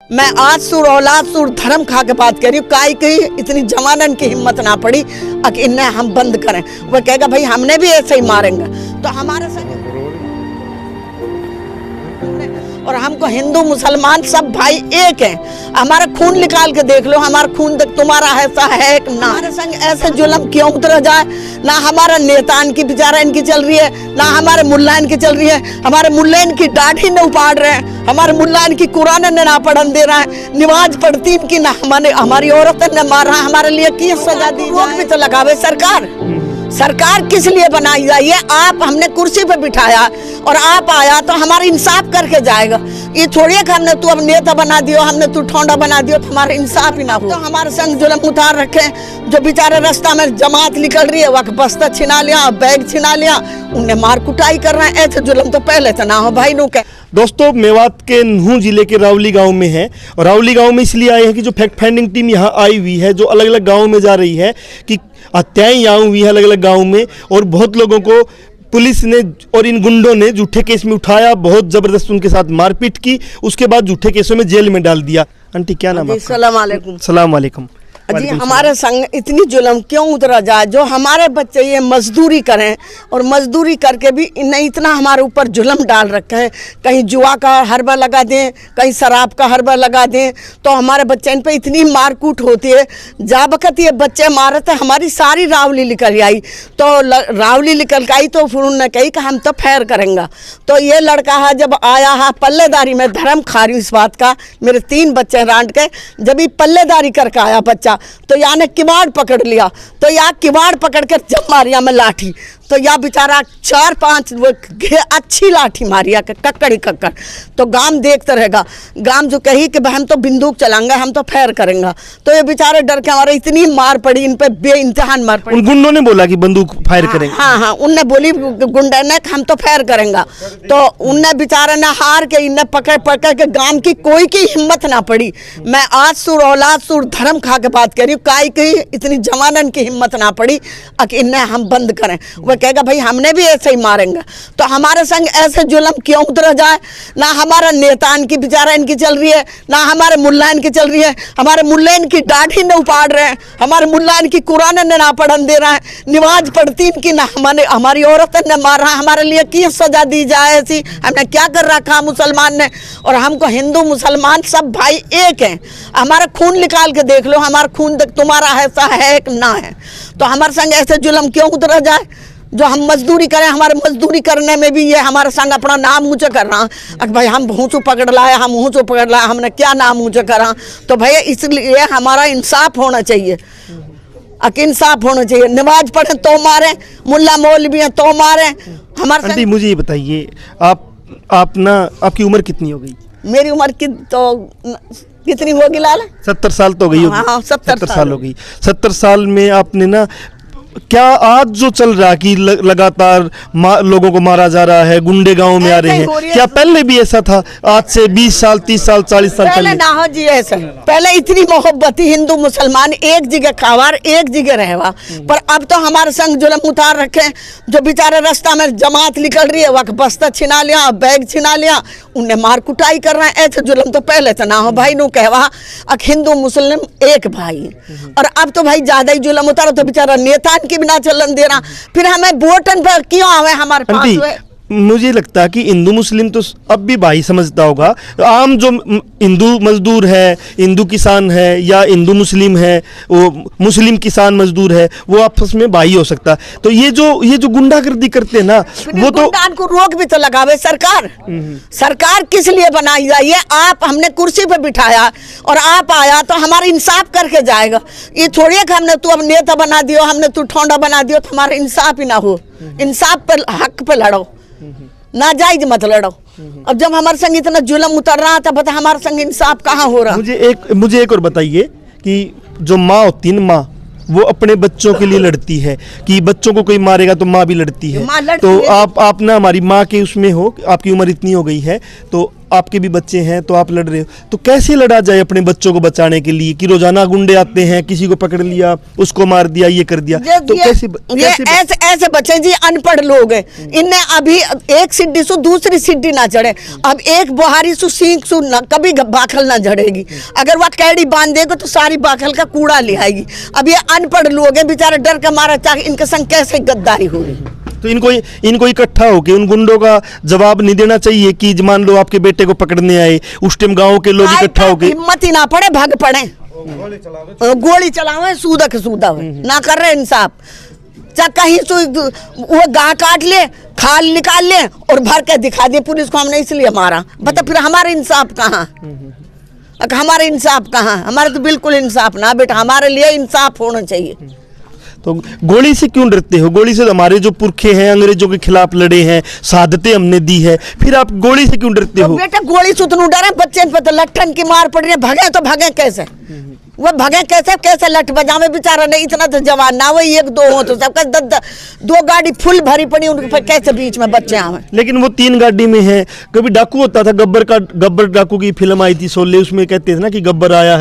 मैं आज सुर औलाद सुर धर्म खा के बात कर रही हूँ। काई की इतनी जवानन की हिम्मत ना पड़ी कि इन्हें हम बंद करें। वो कहेगा भाई हमने भी ऐसे ही मारेंगे तो हमारे संग, और हमको हिंदू मुसलमान सब भाई एक हैं। हमारा खून निकाल के देख लो, हमारा खून तुम्हारा ऐसा है कि ना। हमारे संग ऐसे जुल्म क्यों उतर जाए? ना हमारा नेता इनकी बेचारा इनकी चल रही है, ना हमारे मुल्ला इनकी चल रही है। हमारे मुल्ला इनकी दाढ़ी न उपाड़ रहे हैं, हमारे मुल्ला इनकी कुरान ने ना पढ़न दे रहा है, नमाज पढ़ती इनकी ना हमारी औरतें ने मार रहा। हमारे लिए की सजा दी? रोक भी तो लगावे सरकार। सरकार किस लिए बनाई जाइए? आप हमने कुर्सी पे बिठाया और आप आया तो हमारा इंसाफ करके जाएगा। ये छोड़िए कि हमने तू अब नेता बना दियो, हमने तू ठोंडा बना दियो तो हमारा इंसाफ ही ना हो। तो हमारे संग जुल्म उतार रखे, जो बेचारे रास्ता में जमात निकल रही है वह बस्ता छिना लिया, बैग छिना लिया, उन्हें मार कुटाई कर रहे हैं। ऐसे जुल्म तो पहले से ना हो भाई नु के। दोस्तों, मेवात के नूह जिले के रावली गांव में है और रावली गांव में इसलिए आए हैं कि जो फैक्ट फाइंडिंग टीम यहाँ आई हुई है, जो अलग अलग गाँव में जा रही है कि हत्याएं यहाँ हुई है अलग अलग गाँव में, और बहुत लोगों को पुलिस ने और इन गुंडों ने झूठे केस में उठाया, बहुत जबरदस्त उनके साथ मारपीट की, उसके बाद झूठे केसों में जेल में डाल दिया। आंटी क्या नाम है? सलाम वालेकुम। सलाम वालेकुम। जी, हमारे संग इतनी जुल्म क्यों उतरा जाए? जो हमारे बच्चे ये मजदूरी करें और मजदूरी करके भी इन्हें इतना हमारे ऊपर जुल्म डाल रखे हैं। कहीं जुआ का हरबा लगा दें, कहीं शराब का हरबा लगा दें, तो हमारे बच्चे इन पे इतनी मारकूट होती है। जा बखत ये बच्चे मारे थे हमारी सारी रावली निकल आई, तो रावली निकल के आई तो फिर उन्होंने कही कि हम तो फैर करेंगे। तो ये लड़का है जब आया है पल्लेदारी में, धर्म खा रही हूँ इस बात का, मेरे 3 बच्चे रांट के, जब ये पल्लेदारी करके आया बच्चा तो या ने किवाड़ पकड़ लिया, तो या किवाड़ पकड़ कर जब मारिया में लाठी, तो या बेचारा 4-5 अच्छी लाठी मारिया के कक्कड़ी कक्कड़। तो गांव देखते रहेगा, गांव जो कही कि हम तो बंदूक चलाएंगे, हम तो फैर करेंगे, तो ये बेचारे डर के हमारे इतनी मार पड़ी इन पे, बेइंतहान मार पड़ी। उन गुंडों ने बोला कि बंदूक फायर करेंगे? हाँ, उनने बोली गुंडे ने हम तो फैर करेंगे, तो उनने बेचारे ने हार के इन्हें पकड़ पकड़ के गांव की कोई की हिम्मत ना पड़ी। मैं आज सुर औलाद सुर धर्म खा के बात कर रही हूँ। काई की इतनी जवानन की हिम्मत ना पड़ी कि इन्हें हम बंद करें। वो कहेगा भाई हमने भी ऐसे ही मारेंगे। तो हमारे संग ऐसे जुल्म क्यों उतर जाए? ना हमारा नेता इनकी बेचारा इनकी चल रही है, ना हमारे मुल्ला इनकी चल रही है, हमारे मुल्ला इनकी दाढ़ी न उपाड़ रहे हैं, हमारे मुल्ला इनकी कुरान ने ना पढ़न दे रहा है, नमाज पढ़ती इनकी ना हमारी औरतें ने मार रहा। हमारे लिए की सजा दी जाए? ऐसी हमने क्या कर रखा मुसलमान ने? और हमको हिंदू मुसलमान सब भाई एक हैं। हमारा खून निकाल के देख लो, हमारा खून तुम्हारा ऐसा है कि ना है। तो हमारे संग ऐसे जुल्म क्यों उतर जाए? जो हम मजदूरी करें, हमारे मजदूरी करने में भी ये हमारे संग अपना नाम ऊँचा कर रहा है। भाई हम ऊँचू पकड़ लाए, हम ऊँचू पकड़ लाए, हमने क्या नाम ऊँचा करा? तो भैया इसलिए हमारा इंसाफ होना चाहिए, इंसाफ होना चाहिए। नमाज पढ़े तो मारे, मुल्ला मौलवी हैं तो मारे हमारे। आंटी मुझे ये बताइए, आप ना आपकी उम्र कितनी हो गई? मेरी उम्र की तो कितनी होगी लाल? 70 साल तो हो गई होगी। हाँ, 70 साल हो गई। 70 साल में आपने ना क्या आज जो चल रहा है कि लगातार लोगों को मारा जा रहा है, गुंडे गांव में आ रहे हैं, क्या पहले भी ऐसा था? आज से 20 साल 30 साल 40 साल पहले ना हो जी ऐसा। पहले इतनी मोहब्बत थी, हिंदू मुसलमान एक जगह खावार एक जगह रहवा, पर अब तो हमारे संग जुल्म उतार रखे। जो बेचारे रास्ता में जमात निकल रही है वह बस्ता छिना लिया, बैग छिना लिया, उन्हें मार कुटाई कर रहे हैं। ऐसे जुल्म तो पहले से ना हो भाई नु कहवा। हिंदू मुस्लिम एक भाई, और अब तो भाई ज्यादा ही जुल्म उतारो। तो बेचारा नेता की बिना चलन दे रहा, फिर हमें वोटन पर क्यों आवे हमारे पास? मुझे लगता है कि हिंदू मुस्लिम तो अब भी भाई समझता होगा। आम जो हिंदू मजदूर है, हिंदू किसान है, या हिंदू मुस्लिम है, वो मुस्लिम किसान मजदूर है, वो आपस में भाई हो सकता है। तो ये जो गुंडागर्दी करते हैं ना, वो तो को रोक भी तो लगावे सरकार। सरकार किस लिए बनाई जाइए? आप हमने कुर्सी पे बिठाया और आप आया तो हमारा इंसाफ करके जाएगा। ये छोड़िए कि हमने तू अब नेता बना दियो, हमने तू ठोंडा बना दियो तो हमारा इंसाफ ही ना हो। इंसाफ पे हक पे लड़ो, ना जायज मत लड़ो। अब जब हमारे संग इतना जुल्म उतर रहा था, बता हमारे संग इंसाफ कहाँ हो रहा? मुझे एक और बताइए कि जो माँ होती है, माँ वो अपने बच्चों के लिए लड़ती है कि बच्चों को कोई मारेगा तो माँ भी लड़ती है। तो आप ना हमारी माँ के उसमें हो, आपकी उम्र इतनी हो गई है, तो आपके भी बच्चे हैं तो आप लड़ रहे हो, तो कैसे लड़ा जाए अपने बच्चों को बचाने के लिए कि रोजाना गुंडे आते हैं, किसी को पकड़ लिया, उसको मार दिया, ये कर दिया, तो ऐसे बच्चे जी अनपढ़ लोग हैं, इन्हें अभी एक सीढ़ी से दूसरी सीढ़ी ना चढ़े, अब एक बुहारी सु सीख सु ना कभी बाखल ना झड़ेगी, अगर वह कैडी बांध देगा तो सारी बाखल का कूड़ा ले आएगी। अब ये अनपढ़ लोग हैं बेचारे, डर का मारा चाहे इनके संग कैसे गद्दारी होगी। तो इनको इकट्ठा होके उन गुंडों का जवाब नहीं देना चाहिए कि मान लो आपके बेटे को पकड़ने आए, उस टाइम गांव के लोग इकट्ठा होके हिम्मत ही ना पड़े, भाग पड़े, गोली चलावे, सूदा के सूदा हुए ना कर रहे इंसाफ, चाहे कहीं से वो गाय काट ले, खाल निकाल ले और भर के दिखा दे पुलिस को हमने इसलिए मारा, बता फिर हमारे इंसाफ कहाँ? हमारे इंसाफ कहाँ? हमारे तो बिल्कुल इंसाफ ना बेटा, हमारे लिए इंसाफ होना चाहिए। तो गोली से क्यों डरते हो? गोली से हमारे जो पुरखे हैं अंग्रेजों के खिलाफ लड़े हैं, शहादतें हमने दी है, फिर आप गोली से क्यों डरते हो? बेटा गोली से उतना डरे, बच्चे पे तो लट्ठन की मार पड़ रही है, भगे तो भगे कैसे? वो भगे कैसे? कैसे लठ बजावे बेचारा, नहीं इतना तो जवान ना वो एक दो हो तो सबका दो गाड़ी फुल भरी पड़ी, उनके कैसे बीच में बच्चे आवे? लेकिन वो 3 गाड़ी में है। कभी डाकू होता था, गब्बर डाकू की फिल्म आई थी शोले, उसमें कहते थे ना कि गब्बर आया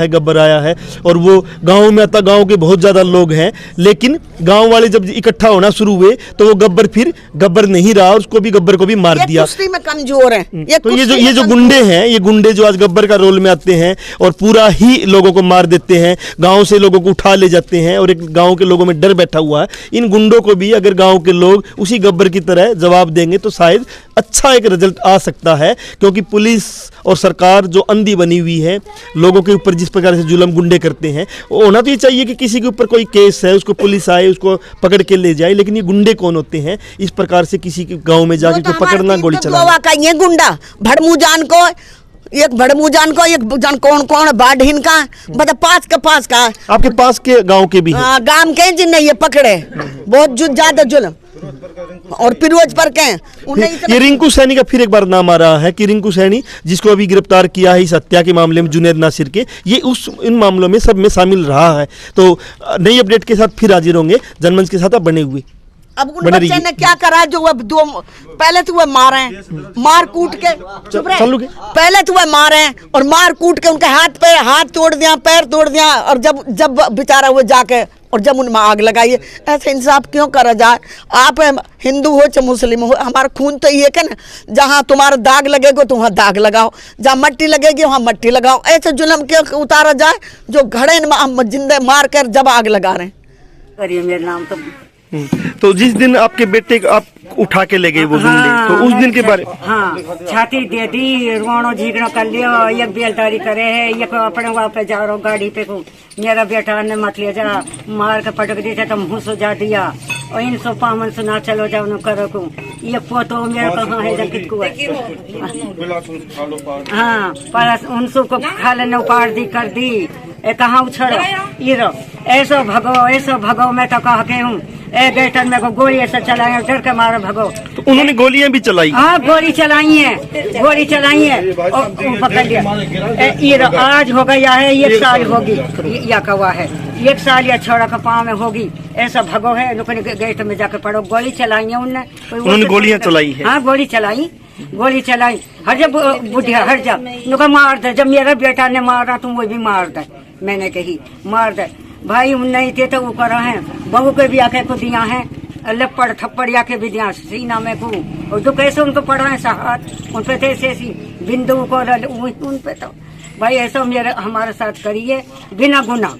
है, और वो गाँव में आता, गाँव के बहुत ज्यादा लोग हैं, लेकिन गाँव वाले जब इकट्ठा होना शुरू हुए तो वो गब्बर फिर गब्बर नहीं रहा, उसको भी गब्बर को भी मार दिया। कुश्ती में कमजोर है तो ये जो गुंडे हैं, ये गुंडे जो आज गब्बर का रोल में आते हैं और पूरा ही लोगों को मार देते हैं, गांव से लोगों को उठा ले जाते हैं और एक गांव के लोगों में डर बैठा हुआ है। इन गुंडों को भी अगर गांव के लोग उसी गब्बर की तरह जवाब देंगे तो शायद अच्छा एक रिजल्ट आ सकता है, क्योंकि पुलिस और सरकार जो अंधी बनी हुई है, लोगों के ऊपर जिस प्रकार से जुल्म गुंडे करते हैं, होना तो ये चाहिए कि किसी के ऊपर कोई केस है उसको पुलिस आए, उसको पकड़ के ले जाए, लेकिन ये गुंडे कौन होते हैं इस प्रकार से किसी के गाँव में जाके तो पकड़ना, गोली चलाना? ये गुंडा भड़मूजान को एक जान कौन बाढ़ का बता पास का आपके पास के गांव के भी हैं? गांव के जिन्हें ये पकड़े बहुत ज्यादा जुल्म और पिरोज पर के ये रिंकू सैनी का फिर एक बार नाम आ रहा है कि रिंकू सैनी जिसको अभी गिरफ्तार किया है इस हत्या के मामले में जुनैद नासिर के, ये इन मामलों में सब में शामिल रहा है। तो नई अपडेट के साथ फिर हाजिर होंगे, जनमंच के साथ आप बने हुए। अब उन बच्चे ने क्या करा जो वो दो पहले तो वो मारे हैं, मार कूट के पहले तो वो मारे हैं और मार कूट के उनके हाथ तोड़ दिया, पैर तोड़ दिया, और जब बेचारा वो जाके और जब उनमें आग लगाई, ऐसे इंसाफ क्यों करा जाए? आप हिंदू हो चाहे मुस्लिम हो, हमारा खून तो ये है ना, जहाँ तुम्हारा दाग लगेगा तो वहाँ दाग लगाओ, जहाँ मट्टी लगेगी वहाँ मट्टी लगाओ। ऐसे जुल्म क्यों उतारा जाए जो घड़े में जिंदे मार कर जब आग लगा रहे हैं? मेरा नाम तो जिस दिन आपके बेटे को आप उठा के ले गए वो गुंडे, तो उस दिन के बारे छाती दे दी, रोनो झीकनो कर लियो, एक बेलदारी करे है, एक अपने वहाँ पे जा रहा गाड़ी पे को मेरा बेटा ने मत ले जा, मार के पटक दी थे तो मुँह सुझा दिया, और इन सो पामन सुना चलो जाओ न करो को, ये पोतो मेरा कहाँ है जकित को है। हाँ पर उन सबको खा लेने उपाड़ दी कर दी, कहाँ उछड़ो ये ऐसो भगो मैं तो कह के हूँ ए बेटा मेरे को गोली ऐसा चलाए डर के मारो भगो। तो उन्होंने गोलियां भी चलाई? हाँ गोली चलाई है और पकड़ लिया। ये आज हो गया है, 1 साल होगी या कवा है, 1 साल या छोड़ा का पाँव में होगी, ऐसा भगो है। गेट में जाके पड़ो, गोली चलाई है उन्होंने गोलियां चलाई है। हाँ गोली चलाई हर जब बुढ़िया हर जा नुका मार दे, जब मेरा बेटा ने मारा तुम वो भी मार दे, मैंने कही मार दे भाई, नहीं थे तो वो करा है, बहू के भी आके को दिया है, लपड़ थप्पड़ आके भी दिया सीना में को, और जो कैसे उनको पड़ा है साहत उन पे थे ऐसी बिंदु को उन पे तो भाई ऐसा मेरे हमारे साथ करिए बिना गुना,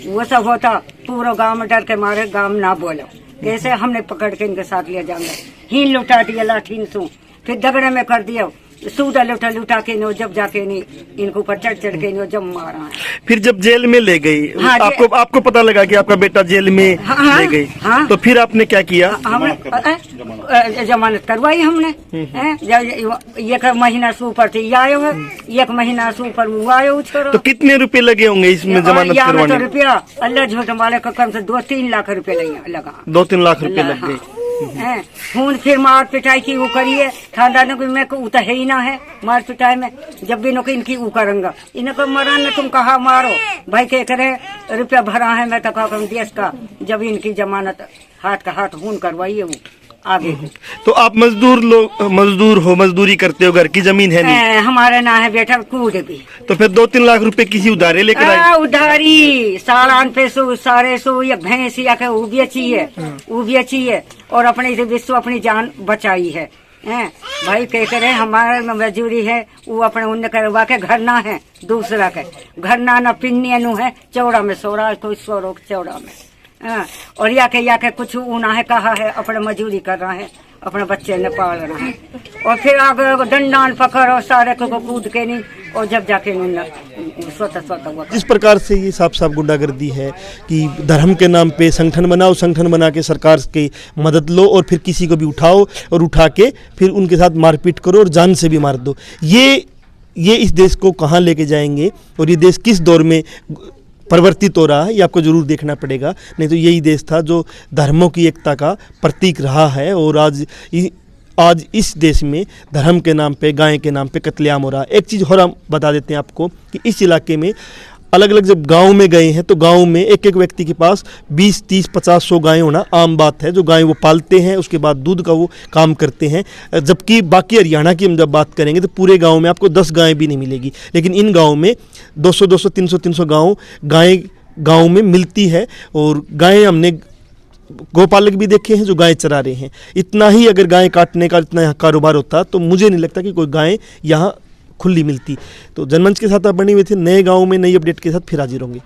वो सब होता पूरा गांव में डर के मारे गांव ना बोलो, कैसे हमने पकड़ के इनके साथ ले जाएंगे, हीन लुटा दिया लाठीन सू, फिर दगड़े में कर दिया, सूदा लुटा के नो, जब जाके नहीं इनको ऊपर चढ़ के नो जब मारा है। फिर जब जेल में ले गई, हाँ, आपको पता लगा कि आपका बेटा जेल में ले गई, हाँ, तो फिर आपने क्या किया? हमने जमानत करवाई, हमने 1 महीना से ऊपर थी आयो है, 1 महीना से ऊपर वो आयो छोड़ो। तो कितने रुपए लगे होंगे इसमें जमानत करवाने? तो रुपया अल्लाह झूठ वाले का कम से 2-3 लाख रुपए लगा, 2-3 लाख रुपए लग गए। खून फिर मार पिटाई की वो करिए, खानदानों को मैं को है ही ना है मार पिटाई में, जब भी नको इनकी वो करूंगा, इनको मरा न तुम कहा मारो भाई के करे रुपया भरा है, मैं तो कहा देश का, जब इनकी जमानत हाथ का हाथ खून करवाइए वो आगे है। तो आप मजदूर हो, मजदूरी करते हो, घर की जमीन है नहीं, हमारे ना है बेटा कूद भी। तो फिर 2-3 लाख रुपए किसी उधारे लेकर आए? उधारी सालान पे सो सारे सो या भैंस या के वो भी अच्छी है और अपने इधर विश्व अपनी जान बचाई है। भाई कह करे हमारे मजदूरी है वो अपने उन करवा के घर ना है, दूसरा के घर ना पिन्नी नु है, चौड़ा में सोरा कोई सोरो चौड़ा में। और या के कुछ ऊना है कहा है, अपने मजदूरी कर रहा है, अपने बच्चे ने पाल रहा है और फिर आगे डंडान पकड़ो सारे को कूद के नहीं और जब जाके स्वतः हुआ। जिस प्रकार से ये साफ साफ गुंडागर्दी है कि धर्म के नाम पे संगठन बनाओ, संगठन बना के सरकार की मदद लो और फिर किसी को भी उठाओ और उठा के फिर उनके साथ मारपीट करो और जान से भी मार दो, ये इस देश को कहाँ लेके जाएंगे और ये देश किस दौर में परिवर्तित हो रहा है, ये आपको जरूर देखना पड़ेगा। नहीं तो यही देश था जो धर्मों की एकता का प्रतीक रहा है और आज इस देश में धर्म के नाम पे, गाय के नाम पे कत्लेआम हो रहा है। एक चीज़ और हम बता देते हैं आपको कि इस इलाके में अलग अलग जब गांव में गए हैं तो गांव में एक एक व्यक्ति के पास 20, 30, 50, 100 गायें होना आम बात है। जो गायें वो पालते हैं, उसके बाद दूध का वो काम करते हैं। जबकि बाकी हरियाणा की हम जब बात करेंगे तो पूरे गांव में आपको 10 गायें भी नहीं मिलेगी, लेकिन इन गांव में 200, 300 गायें गांव में मिलती है। और गायें हमने गोपालक भी देखे हैं जो गायें चरा रहे हैं। इतना ही अगर गायें काटने का इतना कारोबार होता तो मुझे नहीं लगता कि कोई गायें यहाँ खुली मिलती। तो जनमंच के साथ आप बने हुए थे, नए गाँव में नई अपडेट के साथ फिर हाजिर होंगे।